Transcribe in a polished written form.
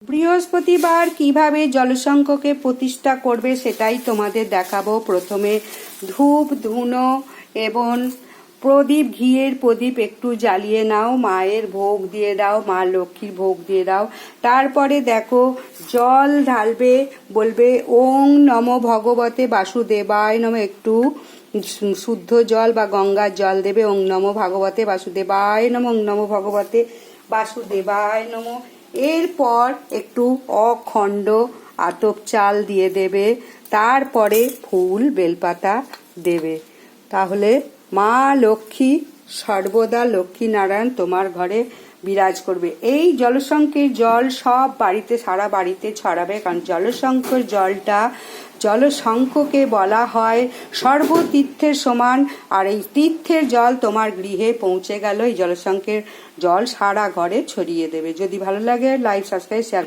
বৃহস্পতিবার কিভাবে জলশঙ্খকে প্রতিষ্ঠা করবে সেটাই তোমাদের দেখাবো। প্রথমে ধূপ ধুনো এবং প্রদীপ, ঘিয়ের প্রদীপ একটু জ্বালিয়ে নাও, মায়ের ভোগ দিয়ে দাও, মা লক্ষ্মীর ভোগ দিয়ে দাও। তারপরে দেখো জল ঢালবে, বলবে ওং নমো ভগবতে বাসুদেবায় নম। একটু শুদ্ধ জল বা গঙ্গার জল দেবে। ওং নমো ভগবতে বাসুদেবায় নম, ওং নমো ভগবতে বাসুদেবায় নম। এরপর একটু অখণ্ড আতপ চাল দিয়ে দেবে, তারপরে ফুল বেলপাতা দেবে। তাহলে মা লক্ষ্মী সর্বদা লক্ষ্মী নারায়ণ তোমার ঘরে বিরাজ করবে। এই জলশঙ্খের জল সব বাড়িতে, সারা বাড়িতে ছড়াবে, কারণ জলশঙ্খের জলটা, জলশঙ্খকে বলা হয় সর্বতীর্থের সমান। আর এই তীর্থের জল তোমার গৃহে পৌঁছে গেল, এই জলশঙ্খের জল সারা ঘরে ছড়িয়ে দেবে। যদি ভালো লাগে লাইক, সাবস্ক্রাইব, শেয়ার।